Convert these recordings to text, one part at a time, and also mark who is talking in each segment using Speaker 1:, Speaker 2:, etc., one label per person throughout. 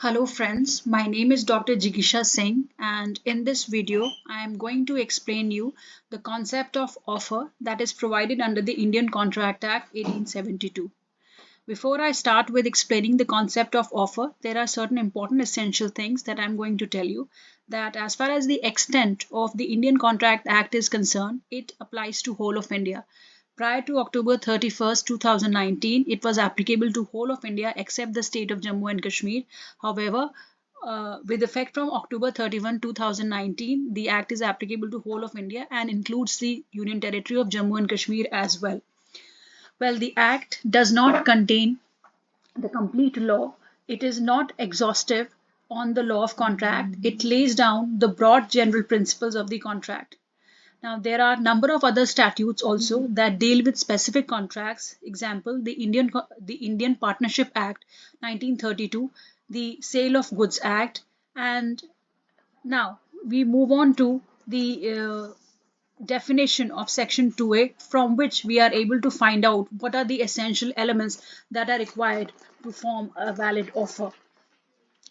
Speaker 1: Hello friends, my name is Dr. Jigisha Singh and in this video I am going to explain you the concept of offer that is provided under the Indian Contract Act 1872. Before I start with explaining the concept of offer, there are certain important essential things that I'm going to tell you that as far as the extent of the Indian Contract Act is concerned, it applies to whole of India. Prior to October 31st, 2019, it was applicable to whole of India except the state of Jammu and Kashmir. However, with effect from October 31, 2019, the Act is applicable to whole of India and includes the Union Territory of Jammu and Kashmir as well. Well, the Act does not contain the complete law. It is not exhaustive on the law of contract. It lays down the broad general principles of the contract. Now, there are a number of other statutes also that deal with specific contracts. Example, the Indian Partnership Act 1932, the Sale of Goods Act, and now we move on to the definition of Section 2A, from which we are able to find out what are the essential elements that are required to form a valid offer.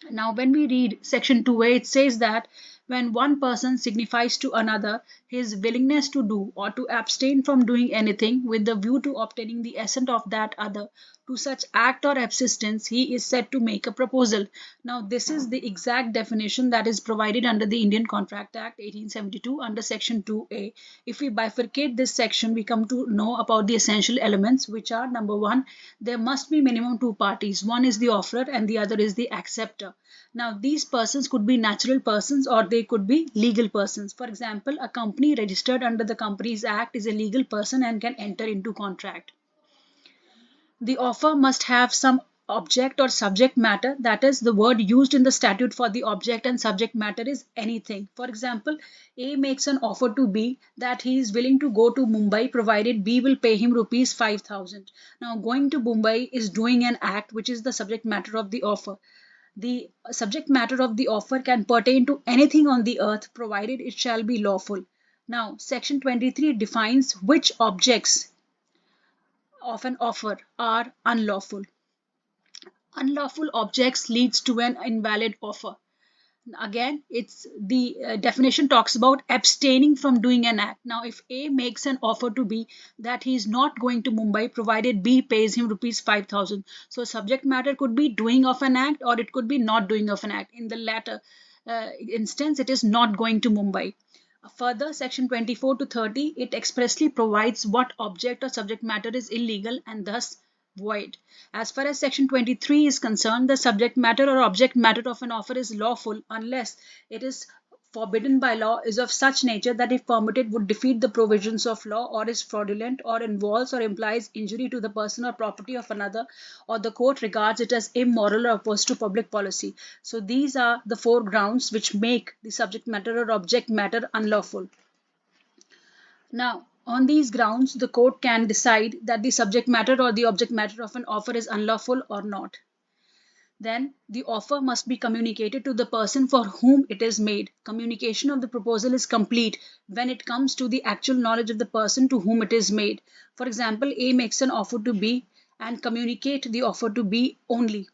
Speaker 1: Now, when we read Section 2A, it says that when one person signifies to another his willingness to do or to abstain from doing anything with the view to obtaining the assent of that other to such act or subsistence, he is said to make a proposal. Now, this is the exact definition that is provided under the Indian Contract Act 1872 under Section 2A. If we bifurcate this section, we come to know about the essential elements, which are number one, there must be minimum two parties. One is the offerer and the other is the acceptor. Now, these persons could be natural persons or they could be legal persons. For example, a company registered under the Companies Act is a legal person and can enter into contract. The offer must have some object or subject matter, that is, the word used in the statute for the object and subject matter is anything. For example, A makes an offer to B that he is willing to go to Mumbai provided B will pay him rupees 5,000. Now, going to Mumbai is doing an act which is the subject matter of the offer. The subject matter of the offer can pertain to anything on the earth provided it shall be lawful. Now, Section 23 defines which objects of an offer are unlawful. Unlawful objects leads to an invalid offer. Again, it's the definition talks about abstaining from doing an act. Now, if A makes an offer to B that he is not going to Mumbai provided B pays him rupees 5,000. So subject matter could be doing of an act or it could be not doing of an act. In the latter instance, it is not going to Mumbai. Further, Section 24 to 30, it expressly provides what object or subject matter is illegal and thus void. As far as Section 23 is concerned, the subject matter or object matter of an offer is lawful unless it is forbidden by law, is of such nature that if permitted would defeat the provisions of law, or is fraudulent, or involves or implies injury to the person or property of another, or the court regards it as immoral or opposed to public policy. So these are the four grounds which make the subject matter or object matter unlawful. Now, on these grounds, the court can decide that the subject matter or the object matter of an offer is unlawful or not. Then the offer must be communicated to the person for whom it is made. Communication of the proposal is complete when it comes to the actual knowledge of the person to whom it is made. For example, A makes an offer to B and communicate the offer to B only.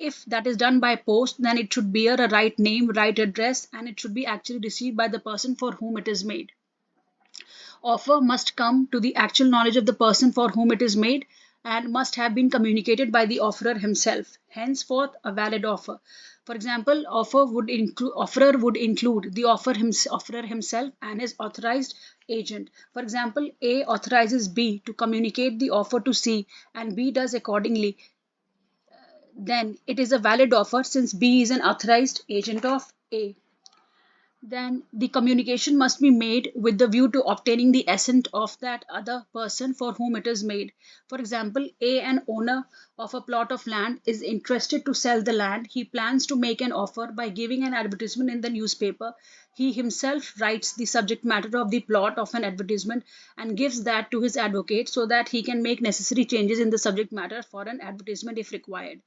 Speaker 1: If that is done by post, then it should bear a right name, right address, and it should be actually received by the person for whom it is made. Offer must come to the actual knowledge of the person for whom it is made and must have been communicated by the offerer himself. Henceforth, a valid offer. For example, offerer would include the offerer himself and his authorized agent. For example, A authorizes B to communicate the offer to C and B does accordingly. Then it is a valid offer since B is an authorized agent of A. Then the communication must be made with the view to obtaining the assent of that other person for whom it is made. For example, A, an owner of a plot of land, is interested to sell the land. He plans to make an offer by giving an advertisement in the newspaper. He himself writes the subject matter of the plot of an advertisement and gives that to his advocate so that he can make necessary changes in the subject matter for an advertisement if required.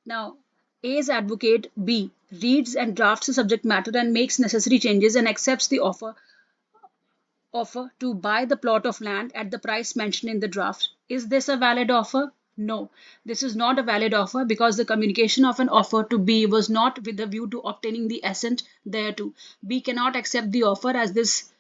Speaker 1: Now, A's advocate, B, reads and drafts the subject matter and makes necessary changes and accepts the offer to buy the plot of land at the price mentioned in the draft. Is this a valid offer? No, this is not a valid offer because the communication of an offer to B was not with a view to obtaining the assent thereto. B cannot accept the offer at this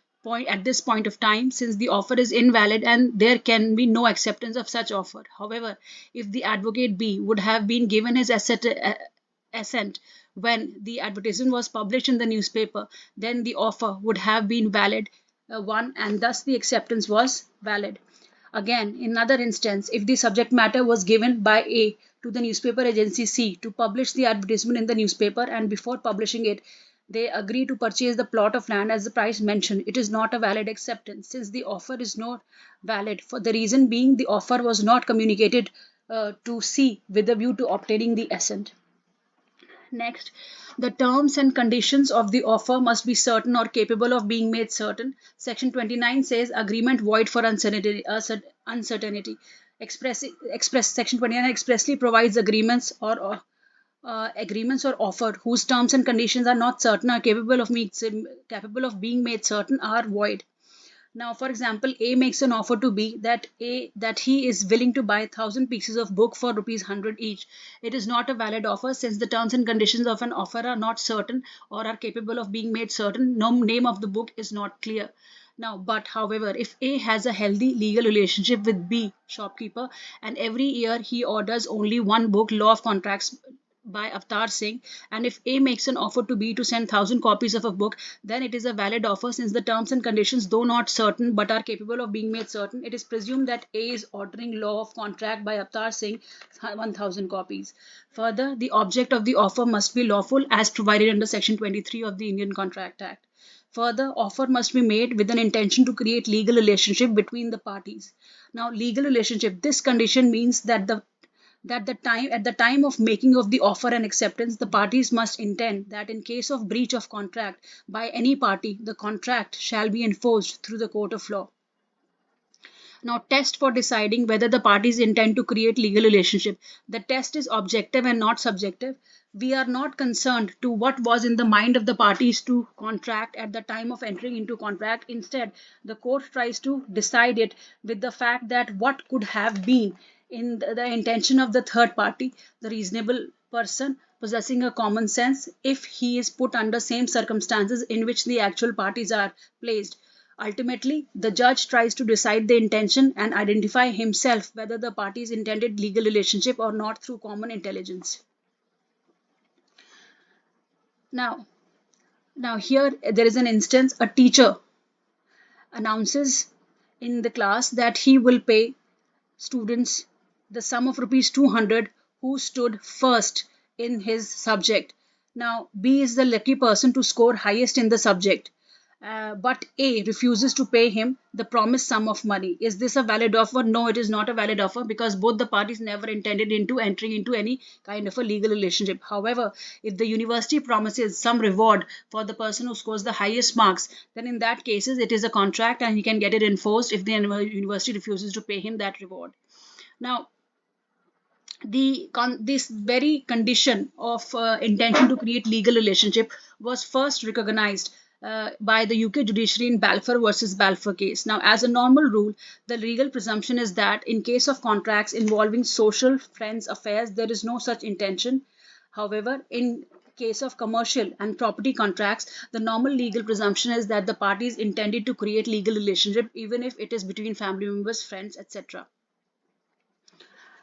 Speaker 1: point of time, since the offer is invalid and there can be no acceptance of such offer. However, if the advocate B would have been given his assent when the advertisement was published in the newspaper, then the offer would have been valid one, and thus the acceptance was valid. Again, in another instance, if the subject matter was given by A to the newspaper agency C to publish the advertisement in the newspaper, and before publishing it, they agree to purchase the plot of land as the price mentioned, it is not a valid acceptance, since the offer is not valid, for the reason being the offer was not communicated to C with a view to obtaining the assent. Next, the terms and conditions of the offer must be certain or capable of being made certain. Section 29 says agreement void for uncertainty. Section 29 expressly provides agreements or offer whose terms and conditions are not certain or capable of being made certain are void. Now, for example, A makes an offer to B that he is willing to buy 1,000 pieces of book for rupees 100 each. It is not a valid offer since the terms and conditions of an offer are not certain or are capable of being made certain. No name of the book is not clear. Now, but however, if A has a healthy legal relationship with B, shopkeeper, and every year he orders only one book, Law of Contracts by Avtar Singh, and if A makes an offer to B to send 1,000 copies of a book, then it is a valid offer since the terms and conditions, though not certain but are capable of being made certain. It is presumed that A is ordering Law of Contract by Avtar Singh 1,000 copies. Further, the object of the offer must be lawful as provided under Section 23 of the Indian Contract Act. Further, offer must be made with an intention to create legal relationship between the parties. Now, legal relationship, this condition means at the time of making of the offer and acceptance, the parties must intend that in case of breach of contract by any party, the contract shall be enforced through the court of law. Now, test for deciding whether the parties intend to create legal relationship. The test is objective and not subjective. We are not concerned to what was in the mind of the parties to contract at the time of entering into contract. Instead, the court tries to decide it with the fact that what could have been in the intention of the third party, the reasonable person possessing a common sense, if he is put under same circumstances in which the actual parties are placed. Ultimately, the judge tries to decide the intention and identify himself whether the parties intended legal relationship or not through common intelligence. Now, here there is an instance, a teacher announces in the class that he will pay students the sum of rupees 200 who stood first in his subject. Now, B is the lucky person to score highest in the subject. But A refuses to pay him the promised sum of money. Is this a valid offer? No, it is not a valid offer because both the parties never intended into entering into any kind of a legal relationship. However, if the university promises some reward for the person who scores the highest marks, then in that cases it is a contract and he can get it enforced if the university refuses to pay him that reward. Now, this very condition of intention to create legal relationship was first recognized by the UK judiciary in Balfour versus Balfour case. Now, as a normal rule, the legal presumption is that in case of contracts involving social friends affairs, there is no such intention. However, in case of commercial and property contracts, the normal legal presumption is that the parties intended to create legal relationship even if it is between family members, friends, etc.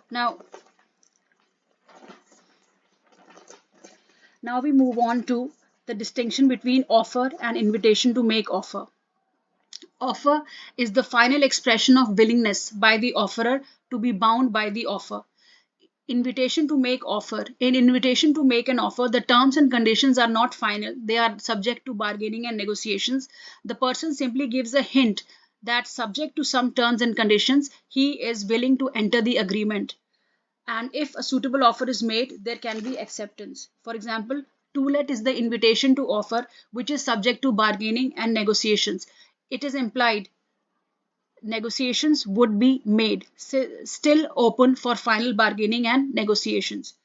Speaker 1: Now we move on to the distinction between offer and invitation to make offer. Offer is the final expression of willingness by the offerer to be bound by the offer. Invitation to make offer. In invitation to make an offer, the terms and conditions are not final. They are subject to bargaining and negotiations. The person simply gives a hint that subject to some terms and conditions, he is willing to enter the agreement. And if a suitable offer is made, there can be acceptance. For example, to let is the invitation to offer, which is subject to bargaining and negotiations. It is implied negotiations would be made, still open for final bargaining and negotiations.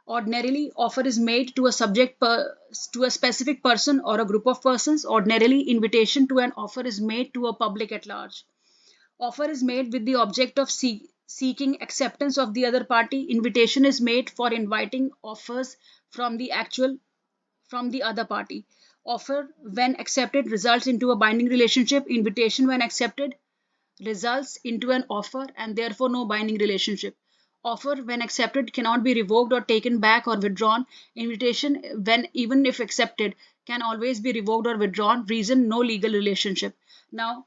Speaker 1: Ordinarily, offer is made to a to a specific person or a group of persons. Ordinarily, invitation to an offer is made to a public at large. Offer is made with the object of seeking acceptance of the other party. Invitation is made for inviting offers from the other party. Offer when accepted results into a binding relationship. Invitation when accepted results into an offer and therefore no binding relationship. Offer when accepted cannot be revoked or taken back or withdrawn. Invitation when even if accepted can always be revoked or withdrawn. Reason no legal relationship. Now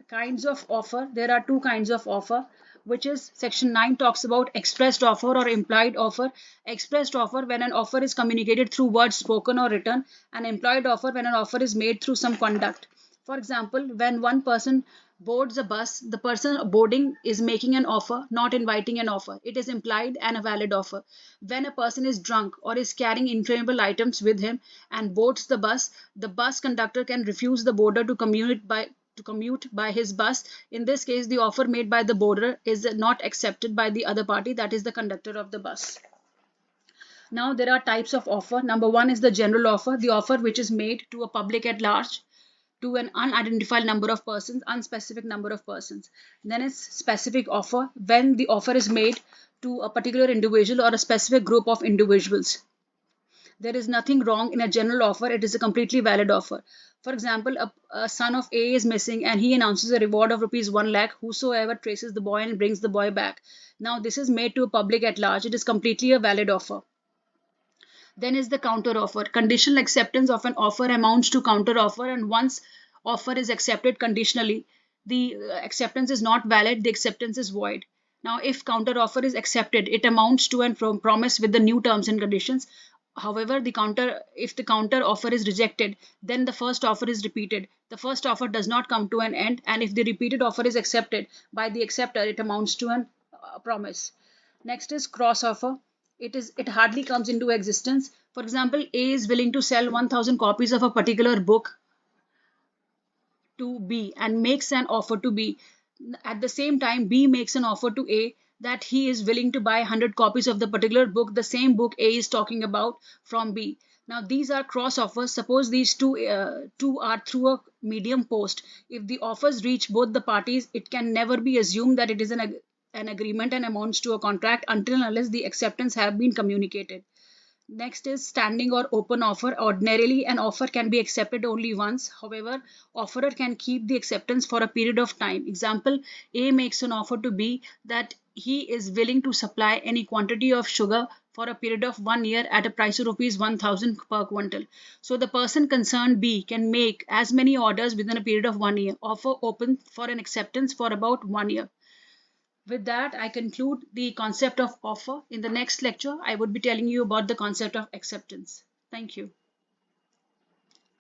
Speaker 1: kinds of offer, there are two kinds of offer, which is section 9 talks about expressed offer or implied offer. Expressed offer when an offer is communicated through words spoken or written, and implied offer when an offer is made through some conduct. For example, when one person boards a bus, the person boarding is making an offer, not inviting an offer. It is implied and a valid offer. When a person is drunk or is carrying inflammable items with him and boards the bus conductor can refuse the boarder to commute by his bus. In this case, the offer made by the boarder is not accepted by the other party, that is the conductor of the bus. Now there are types of offer. Number one is the general offer, the offer which is made to a public at large, to an unidentified number of persons, unspecific number of persons. Then is specific offer, when the offer is made to a particular individual or a specific group of individuals. There is nothing wrong in a general offer. It is a completely valid offer. For example, a son of A is missing and he announces a reward of rupees 1 lakh whosoever traces the boy and brings the boy back. Now this is made to a public at large. It is completely a valid offer. Then is the counter offer. Conditional acceptance of an offer amounts to counter offer, and once offer is accepted conditionally, the acceptance is not valid, the acceptance is void. Now if counter offer is accepted, it amounts to a promise with the new terms and conditions. However, if the counter offer is rejected, then the first offer is repeated. The first offer does not come to an end, and if the repeated offer is accepted by the acceptor, it amounts to a promise. Next is cross offer. It hardly comes into existence. For example, A is willing to sell 1000 copies of a particular book to B and makes an offer to B. At the same time, B makes an offer to A that he is willing to buy 100 copies of the particular book, the same book A is talking about, from B. Now these are cross offers. Suppose these two are through a medium post. If the offers reach both the parties, it can never be assumed that it is an agreement and amounts to a contract until and unless the acceptance have been communicated. Next is standing or open offer. Ordinarily, an offer can be accepted only once. However, offerer can keep the acceptance for a period of time. Example, A makes an offer to B that he is willing to supply any quantity of sugar for a period of 1 year at a price of rupees 1000 per quintal. So the person concerned, B, can make as many orders within a period of 1 year. Offer open for an acceptance for about 1 year. With that, I conclude the concept of offer. In the next lecture, I would be telling you about the concept of acceptance. Thank you.